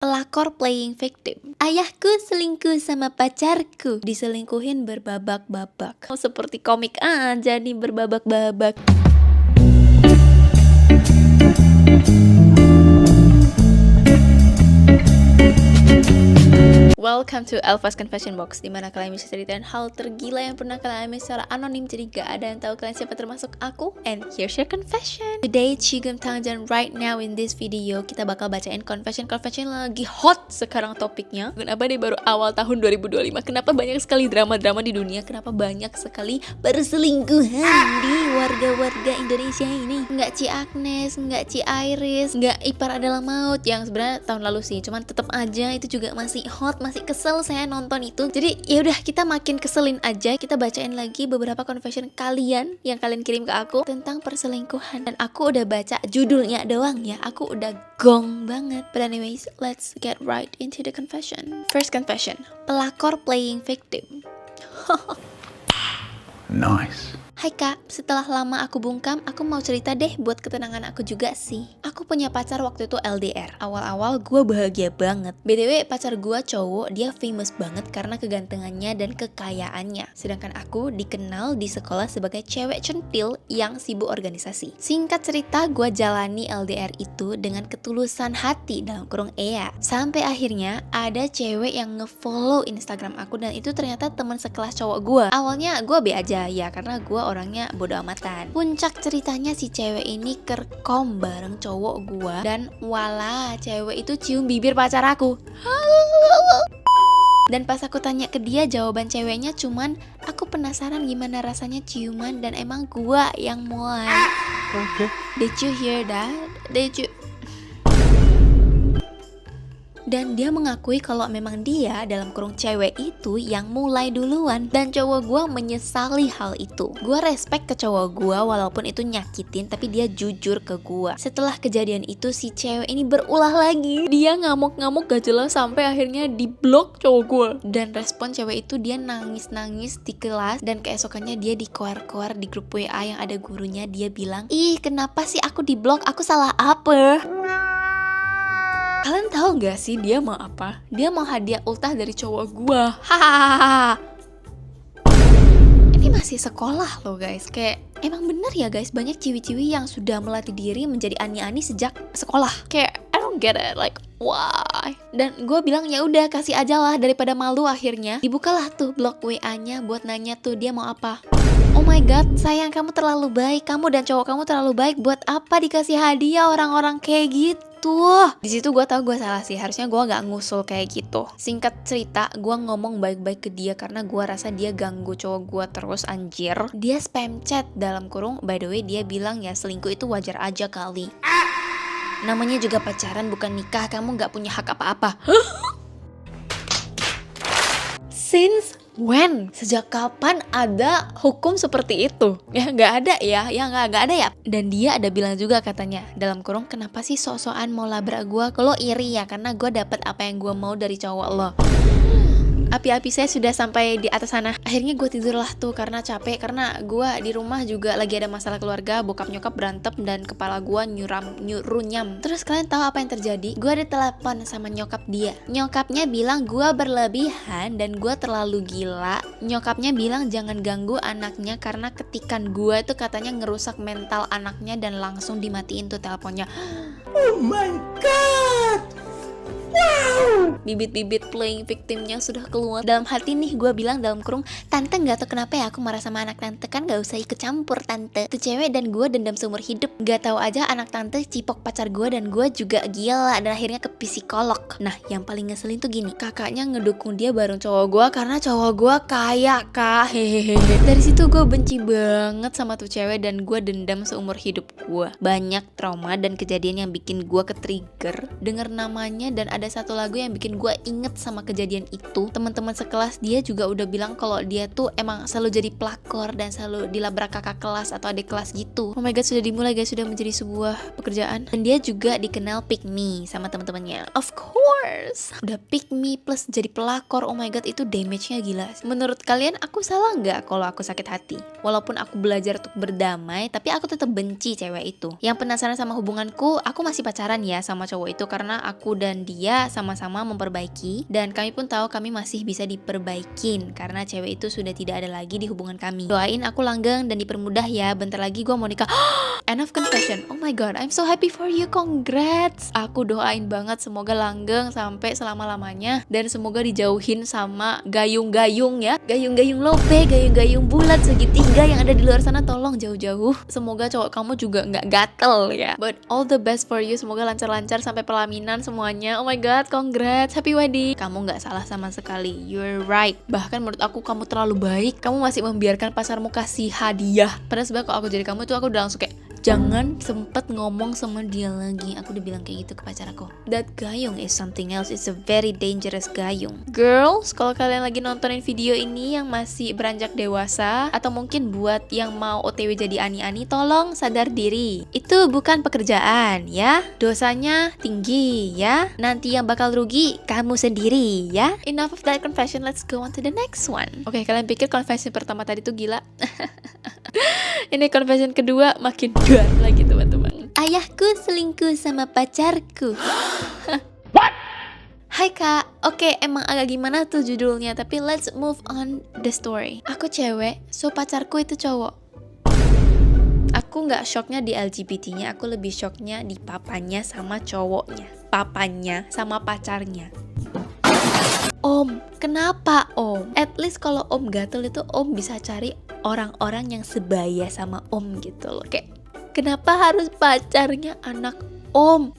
Pelakor playing victim. Ayahku selingkuh sama pacarku. Diselingkuhin berbabak-babak. Seperti komik aja nih, berbabak-babak. Welcome to Alpha's Confession Box, dimana kalian bisa ceritain hal tergila yang pernah kalian alami secara anonim. Jadi gak ada yang tahu kalian siapa, termasuk aku. And here's your confession. Today, Chigum Tangjan, right now in this video kita bakal bacain confession lagi hot sekarang topiknya. Kenapa nih baru awal tahun 2025? Kenapa banyak sekali drama-drama di dunia? Kenapa banyak sekali perselingkuhan di warga-warga Indonesia ini? Nggak Ci Agnes, nggak Ci Iris, nggak Ipar Adalah Maut yang sebenarnya tahun lalu sih. Cuman tetap aja itu juga masih hot, masih kesel saya nonton itu. Jadi ya udah, kita makin keselin aja. Kita bacain lagi beberapa confession kalian yang kalian kirim ke aku tentang perselingkuhan. Dan aku udah baca judulnya doang ya, aku udah gong banget. But anyways, let's get right into the confession. First confession, pelakor playing victim. Nice. Hai kak, setelah lama aku bungkam, aku mau cerita deh buat ketenangan aku juga sih. Aku punya pacar waktu itu LDR. Awal-awal gue bahagia banget. BTW pacar gue cowok, dia famous banget karena kegantengannya dan kekayaannya. Sedangkan aku dikenal di sekolah sebagai cewek centil yang sibuk organisasi. Singkat cerita, gue jalani LDR itu dengan ketulusan hati dalam kurung Ea. Sampai akhirnya ada cewek yang ngefollow Instagram aku dan itu ternyata teman sekelas cowok gue. Awalnya gue be aja ya, karena gue orangnya bodo amatan. Puncak ceritanya si cewek ini kerkom bareng cowok gua, dan wala cewek itu cium bibir pacar aku. Dan pas aku tanya ke dia, jawaban ceweknya cuman, aku penasaran gimana rasanya ciuman dan emang gua yang mulai. Okay. Did you hear that? Did you... Dan dia mengakui kalau memang dia dalam kurung cewek itu yang mulai duluan. Dan cowok gue menyesali hal itu. Gue respect ke cowok gue walaupun itu nyakitin, tapi dia jujur ke gue. Setelah kejadian itu si cewek ini berulah lagi. Dia ngamuk-ngamuk gak jelas sampai akhirnya diblok cowok gue. Dan respon cewek itu dia nangis-nangis di kelas. Dan keesokannya dia dikoar-koar di grup WA yang ada gurunya. Dia bilang, ih kenapa sih aku diblok? Aku salah apa? Kalian tahu gak sih dia mau apa? Dia mau hadiah ultah dari cowok gua. Hahaha. Ini masih sekolah loh guys. Kayak emang bener ya guys, banyak ciwi-ciwi yang sudah melatih diri menjadi ani-ani sejak sekolah. Kayak I don't get it, like why? Dan gue bilang ya udah kasih aja lah daripada malu. Akhirnya dibukalah tuh blog WA-nya buat nanya tuh dia mau apa. Oh my god, sayang kamu terlalu baik. Kamu dan cowok kamu terlalu baik. Buat apa dikasih hadiah orang-orang kayak gitu? Di situ gue tahu gue salah sih. Harusnya gue gak ngusul kayak gitu. Singkat cerita, gue ngomong baik-baik ke dia karena gue rasa dia ganggu cowok gue terus anjir. Dia spam chat dalam kurung. By the way, dia bilang ya selingkuh itu wajar aja kali. Namanya juga pacaran bukan nikah. Kamu gak punya hak apa-apa. Since when? Sejak kapan ada hukum seperti itu? Ya nggak ada ya, nggak ada ya. Dan dia ada bilang juga katanya dalam kurung, kenapa sih sok-sokan mau labrak gue? Lo iri ya karena gue dapet apa yang gue mau dari cowok lo. Api-api saya sudah sampai di atas sana. Akhirnya gue tidurlah tuh karena capek. Karena gue di rumah juga lagi ada masalah keluarga. Bokap nyokap berantem dan kepala gue nyurunyam. Terus kalian tahu apa yang terjadi? Gue ditelepon sama nyokap dia. Nyokapnya bilang gue berlebihan dan gue terlalu gila. Nyokapnya bilang jangan ganggu anaknya karena ketikan gue itu katanya ngerusak mental anaknya. Dan langsung dimatiin tuh teleponnya. Oh my god. Wow. Bibit-bibit playing victimnya sudah keluar. Dalam hati nih gue bilang dalam kurung, tante gak tau kenapa ya aku marah sama anak tante. Kan gak usah ikut campur tante. Itu cewek dan gue dendam seumur hidup. Gak tahu aja anak tante cipok pacar gue dan gue juga gila. Dan akhirnya ke psikolog. Nah yang paling ngeselin tuh gini, kakaknya ngedukung dia bareng cowok gue karena cowok gue kaya kak. Hehehe. Dari situ gue benci banget sama tuh cewek dan gue dendam seumur hidup gue. Banyak trauma dan kejadian yang bikin gue ke trigger denger namanya. Dan ada satu lagu yang bikin bikin gue inget sama kejadian itu. Teman-teman sekelas dia juga udah bilang kalau dia tuh emang selalu jadi pelakor dan selalu dilabrak kakak kelas atau adik kelas gitu. Oh my god, sudah dimulai guys, sudah menjadi sebuah pekerjaan. Dan dia juga dikenal pick me sama teman-temannya. Of course, udah pick me plus jadi pelakor. Oh my god, itu damage-nya gila. Menurut kalian aku salah nggak kalau aku sakit hati? Walaupun aku belajar untuk berdamai, tapi aku tetap benci cewek itu. Yang penasaran sama hubunganku, aku masih pacaran ya sama cowok itu karena aku dan dia sama-sama memperbaiki, dan kami pun tahu kami masih bisa diperbaikin karena cewek itu sudah tidak ada lagi di hubungan kami. Doain aku langgeng dan dipermudah ya, bentar lagi gue mau nikah. End of confession. Oh my god, I'm so happy for you, congrats. Aku doain banget semoga langgeng sampai selama-lamanya dan semoga dijauhin sama gayung-gayung ya, gayung-gayung lope, gayung-gayung bulat segitiga yang ada di luar sana, tolong jauh-jauh. Semoga cowok kamu juga nggak gatel ya. But all the best for you, semoga lancar-lancar sampai pelaminan semuanya. Oh my god, congrats, happy wedding. Kamu nggak salah sama sekali, you're right. Bahkan menurut aku kamu terlalu baik, kamu masih membiarkan pacarmu kasih hadiah. Padahal sebenarnya kalau aku jadi kamu tuh aku udah langsung kayak, jangan sempet ngomong sama dia lagi. Aku udah bilang kayak gitu ke pacar aku. That gayung is something else. It's a very dangerous gayung. Girls, kalau kalian lagi nontonin video ini yang masih beranjak dewasa, atau mungkin buat yang mau OTW jadi ani-ani, tolong sadar diri. Itu bukan pekerjaan ya. Dosanya tinggi ya. Nanti yang bakal rugi kamu sendiri ya. Enough of that confession, let's go on to the next one. Oke, kalian pikir confession pertama tadi tuh gila? Ini confession kedua makin duar lagi teman-teman. Ayahku selingkuh sama pacarku. What? Hai kak, oke emang agak gimana tuh judulnya, tapi let's move on the story. Aku cewek, so pacarku itu cowok. Aku nggak shocknya di LGBT-nya, aku lebih shocknya di papanya sama cowoknya. Papanya sama pacarnya. Om, kenapa om? At least kalau om gatel itu om bisa cari orang-orang yang sebaya sama om gitu loh. Kayak, kenapa harus pacarnya anak om?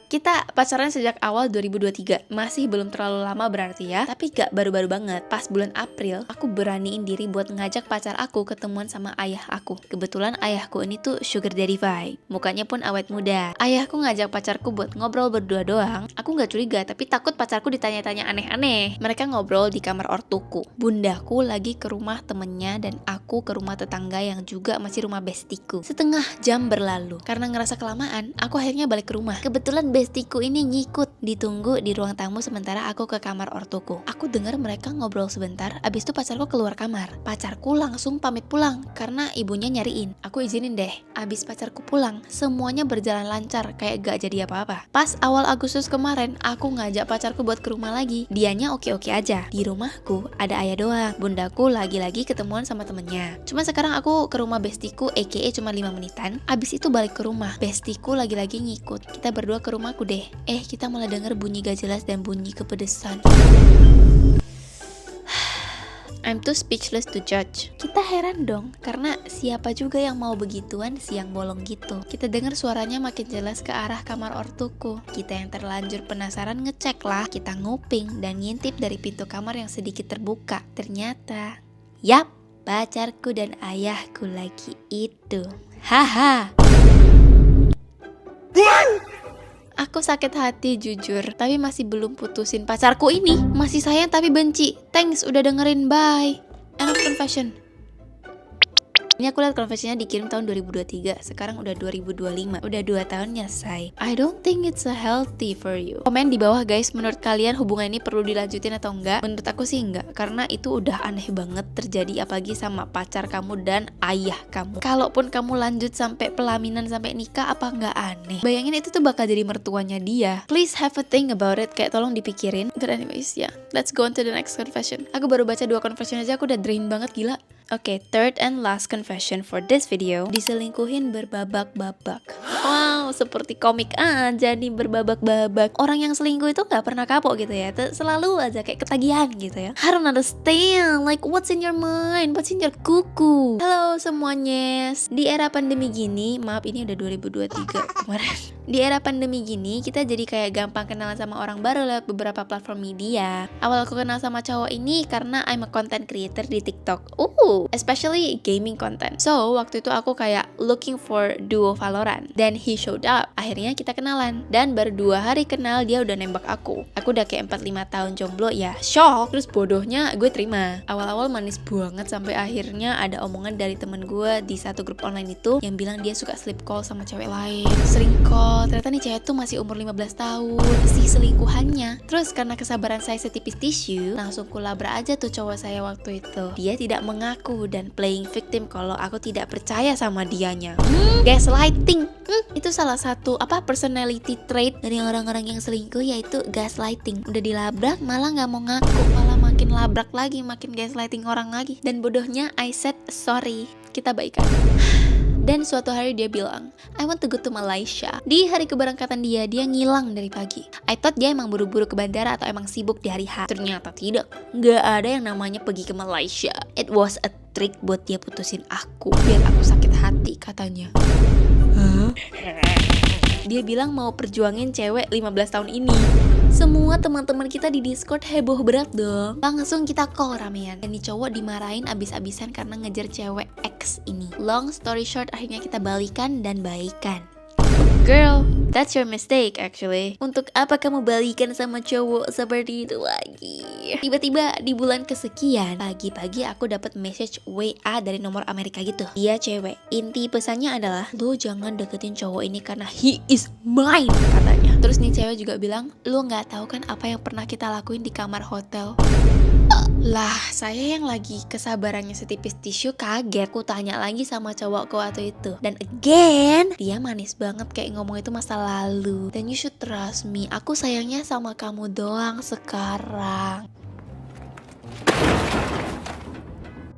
Kita pacaran sejak awal 2023, masih belum terlalu lama berarti ya, tapi gak baru-baru banget. Pas bulan April, aku beraniin diri buat ngajak pacar aku ketemuan sama ayah aku. Kebetulan ayahku ini tuh sugar daddy vibe, mukanya pun awet muda. Ayahku ngajak pacarku buat ngobrol berdua doang. Aku gak curiga, tapi takut pacarku ditanya-tanya aneh-aneh. Mereka ngobrol di kamar ortuku. Bundaku lagi ke rumah temennya dan aku ke rumah tetangga yang juga masih rumah bestiku. Setengah jam berlalu, karena ngerasa kelamaan, aku akhirnya balik ke rumah. Kebetulan bestiku ini ngikut, ditunggu di ruang tamu sementara aku ke kamar ortuku. Aku dengar mereka ngobrol sebentar, abis itu pacarku keluar kamar. Pacarku langsung pamit pulang karena ibunya nyariin. Aku izinin deh. Abis pacarku pulang, semuanya berjalan lancar kayak gak jadi apa-apa. Pas awal Agustus kemarin, aku ngajak pacarku buat ke rumah lagi. Dianya oke-oke aja. Di rumahku ada ayah doang. Bundaku lagi-lagi ketemuan sama temennya. Cuma sekarang aku ke rumah bestiku, aka cuma 5 menitan. Abis itu balik ke rumah. Bestiku lagi-lagi ngikut. Kita berdua ke rumahku deh. Kita malah denger bunyi gak jelas dan bunyi kepedesan. I'm too speechless to judge. Kita heran dong, karena siapa juga yang mau begituan siang bolong gitu. Kita dengar suaranya makin jelas ke arah kamar ortuku. Kita yang terlanjur penasaran ngecek lah. Kita nguping dan ngintip dari pintu kamar yang sedikit terbuka. Ternyata, yap, pacarku dan ayahku lagi itu. Haha. Aku sakit hati jujur, tapi masih belum putusin pacarku ini. Masih sayang tapi benci. Thanks udah dengerin, bye. End of confession. Ini aku lihat confessionnya dikirim tahun 2023, sekarang udah 2025, udah 2 tahun nyesai. I don't think it's a healthy for you. Komen di bawah guys, menurut kalian hubungan ini perlu dilanjutin atau enggak? Menurut aku sih enggak, karena itu udah aneh banget terjadi apalagi sama pacar kamu dan ayah kamu. Kalaupun kamu lanjut sampai pelaminan sampai nikah, apa enggak aneh? Bayangin itu tuh bakal jadi mertuanya dia. Please have a think about it, kayak tolong dipikirin. But anyways ya, let's go on to the next confession. Aku baru baca 2 confession aja, aku udah drain banget, gila. Oke, third and last confession for this video. Diselingkuhin berbabak-babak. Wow, seperti komik aja nih, berbabak-babak. Orang yang selingkuh itu gak pernah kapok gitu ya, selalu aja kayak ketagihan gitu ya. I don't understand, like what's in your mind, what's in your kuku. Halo semuanya, di era pandemi gini, maaf ini udah 2023 kemarin. Di era pandemi gini, kita jadi kayak gampang kenalan sama orang baru lewat beberapa platform media. Awal aku kenal sama cowok ini karena I'm a content creator di TikTok. seru, especially gaming content. So waktu itu aku kayak looking for duo Valorant, then he showed up. Akhirnya kita kenalan, dan baru 2 hari kenal dia udah nembak aku. Aku udah kayak 4-5 tahun jomblo ya, shock. Terus bodohnya gue terima. Awal-awal manis banget sampai akhirnya ada omongan dari temen gue di satu grup online itu yang bilang dia suka sleep call sama cewek lain. Sering call, ternyata nih cewek tuh masih umur 15 tahun, si selingkuhannya. Terus karena kesabaran saya setipis tisu, langsung kulabrak aja tuh cowok saya waktu itu. Dia tidak mengaku dan playing victim kalau aku tidak percaya sama dianya. Gaslighting. Itu salah satu personality trait dari orang-orang yang selingkuh, yaitu gaslighting. Udah dilabrak malah nggak mau ngaku, malah makin labrak lagi, makin gaslighting orang lagi. Dan bodohnya I said sorry, kita baikan. Dan suatu hari dia bilang, I want to go to Malaysia. Di hari keberangkatan dia ngilang dari pagi. I thought dia emang buru-buru ke bandara atau emang sibuk di hari H. Ternyata tidak. Gak ada yang namanya pergi ke Malaysia. It was a trick buat dia putusin aku, biar aku sakit hati katanya. Dia bilang mau perjuangin cewek 15 tahun ini. Semua teman-teman kita di Discord heboh berat dong. Langsung kita call ramean. Dan nih cowok dimarahin abis-abisan karena ngejar cewek X ini. Long story short, akhirnya kita balikan dan baikan. Girl, that's your mistake actually. Untuk apa kamu balikan sama cowok seperti itu lagi? Tiba-tiba di bulan kesekian, pagi-pagi aku dapat message WA dari nomor Amerika gitu. Dia cewek. Inti pesannya adalah, lu jangan deketin cowok ini karena he is mine, katanya. Terus nih cewek juga bilang, lu nggak tahu kan apa yang pernah kita lakuin di kamar hotel? Lah, saya yang lagi kesabarannya setipis tisu kaget. Aku tanya lagi sama cowokku waktu itu. Dan again, dia manis banget kayak ngomong itu masa lalu. Dan you should trust me, aku sayangnya sama kamu doang sekarang.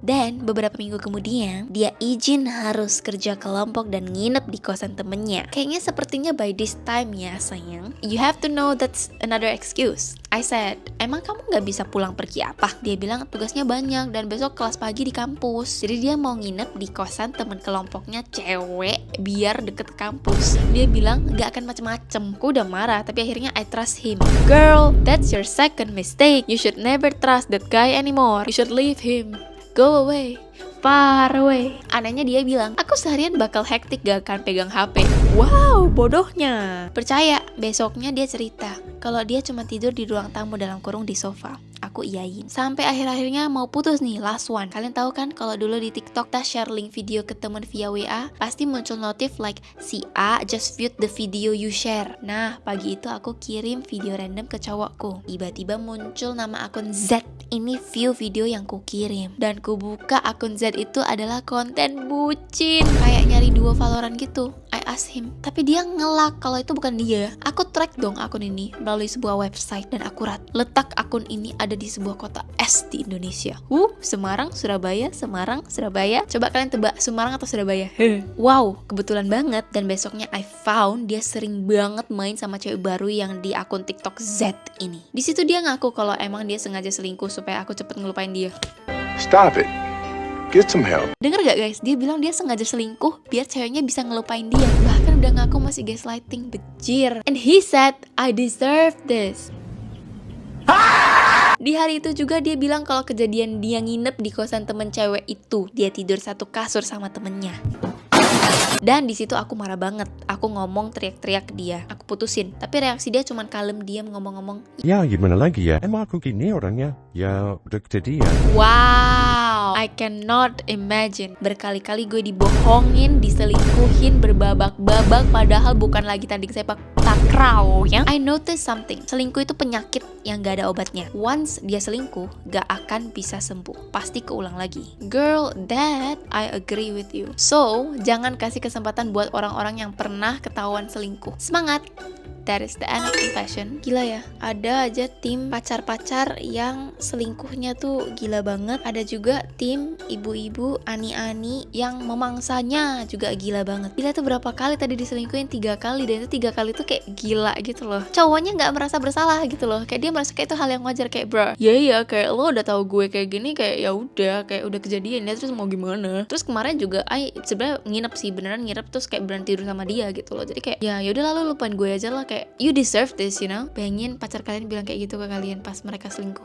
Dan beberapa minggu kemudian, dia izin harus kerja kelompok dan nginep di kosan temennya. Kayaknya sepertinya by this time ya sayang, you have to know that's another excuse. I said, emang kamu gak bisa pulang pergi apa? Dia bilang tugasnya banyak dan besok kelas pagi di kampus. Jadi dia mau nginep di kosan temen kelompoknya cewek biar deket kampus. Dia bilang gak akan macem-macem. Aku udah marah tapi akhirnya I trust him. Girl, that's your second mistake. You should never trust that guy anymore. You should leave him. Go away, far away. Anehnya dia bilang, aku seharian bakal hektik gak akan pegang HP. Wow, bodohnya. Percaya, besoknya dia cerita kalau dia cuma tidur di ruang tamu dalam kurung di sofa. Aku iyain. Sampai akhir-akhirnya mau putus nih, last one. Kalian tahu kan kalau dulu di TikTok kita share link video ke temen via WA, pasti muncul notif like si A just viewed the video you share. Nah, pagi itu aku kirim video random ke cowokku. Tiba-tiba muncul nama akun Z. Ini view video yang ku kirim. Dan ku buka akun Z itu adalah konten bucin. Kayak nyari duo Valorant gitu. I asked him. Tapi dia ngelak kalau itu bukan dia. Aku track dong akun ini melalui sebuah website dan akurat. Letak akun ini ada di sebuah kota S di Indonesia. Semarang, Surabaya, Semarang, Surabaya. Coba kalian tebak Semarang atau Surabaya? Wow, kebetulan banget. Dan besoknya I found dia sering banget main sama cewek baru yang di akun TikTok Z ini. Di situ dia ngaku kalau emang dia sengaja selingkuh supaya aku cepet ngelupain dia. Stop it. Get some help. Dengar gak guys? Dia bilang dia sengaja selingkuh biar ceweknya bisa ngelupain dia. Bahkan udah ngaku masih gaslighting, bejir. And he said, I deserve this. Di hari itu juga dia bilang kalau kejadian dia nginep di kosan temen cewek itu, dia tidur satu kasur sama temennya. Dan di situ aku marah banget. Aku ngomong teriak-teriak ke dia. Aku putusin. Tapi reaksi dia cuman kalem diam ngomong-ngomong. Ya gimana lagi ya? Emang aku gini orangnya. Ya udah kejadian. Wow, I cannot imagine. Berkali-kali gue dibohongin, diselingkuhin, berbabak-babak, padahal bukan lagi tanding sepak takraw ya. I notice something. Selingkuh itu penyakit yang gak ada obatnya. Once dia selingkuh, gak akan bisa sembuh. Pasti keulang lagi. Girl, that I agree with you. So, jangan kasih kesempatan buat orang-orang yang pernah ketahuan selingkuh. Semangat! That is the end of confession. Gila ya, ada aja tim pacar-pacar yang selingkuhnya tuh gila banget. Ada juga tim ibu-ibu ani-ani yang memangsanya juga gila banget. Gila tuh berapa kali tadi diselingkuhin? 3 kali. Dan itu 3 kali tuh kayak gila gitu loh. Cowoknya gak merasa bersalah gitu loh. Kayak dia merasa kayak itu hal yang wajar. Kayak bro, ya kayak lo udah tahu gue kayak gini, kayak ya udah, kayak udah kejadian ya, terus mau gimana. Terus kemarin juga sebenarnya nginep sih, beneran nginep, terus kayak beneran tidur sama dia gitu loh. Jadi kayak ya udah lalu lupain gue aja lah, kayak you deserve this, you know. Pengen pacar kalian bilang kayak gitu ke kalian pas mereka selingkuh.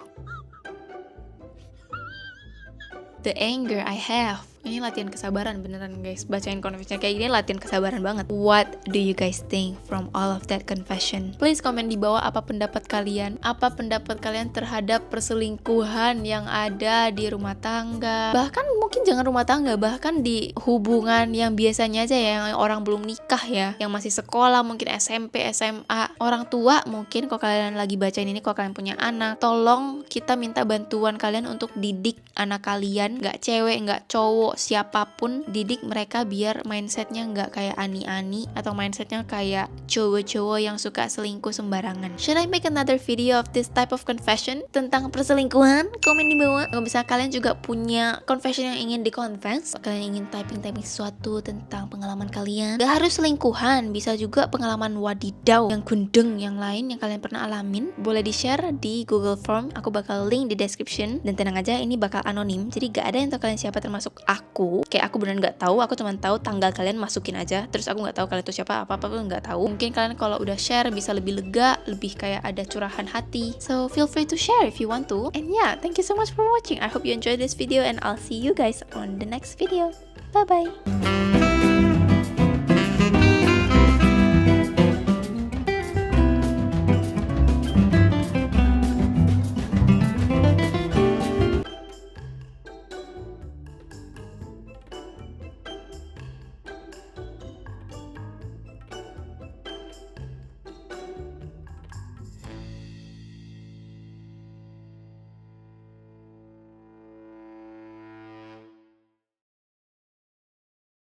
the anger I have. Ini latihan kesabaran beneran guys. Bacain confession kayak gini latihan kesabaran banget. What do you guys think from all of that confession? Please komen di bawah apa pendapat kalian. Apa pendapat kalian terhadap perselingkuhan yang ada di rumah tangga. Bahkan mungkin jangan rumah tangga, bahkan di hubungan yang biasanya aja ya, yang orang belum nikah ya, yang masih sekolah, mungkin SMP, SMA. Orang tua mungkin kalau kalian lagi bacain ini, kalau kalian punya anak, tolong kita minta bantuan kalian untuk didik anak kalian, nggak cewek, nggak cowok, siapapun, didik mereka biar mindsetnya nggak kayak ani-ani atau mindsetnya kayak cowok-cowok yang suka selingkuh sembarangan. Should I make another video of this type of confession tentang perselingkuhan? Komen di bawah. Kalau misalnya kalian juga punya confession yang ingin di-confess, kalian ingin typing sesuatu tentang pengalaman kalian, gak harus selingkuhan, bisa juga pengalaman wadidaw yang gundeng yang lain yang kalian pernah alamin, boleh di-share di Google Form. Aku bakal link di description. Dan tenang aja, ini bakal anonim, jadi gak ada yang tahu kalian siapa, termasuk aku. Kayak aku beneran gak tahu, aku cuma tahu tanggal kalian, masukin aja. Terus aku gak tahu kalian tuh siapa, apa-apa pun gak tahu. Mungkin kalian kalau udah share bisa lebih lega, lebih kayak ada curahan hati. So feel free to share if you want to. And yeah, thank you so much for watching. I hope you enjoyed this video and I'll see you guys on the next video. Bye bye.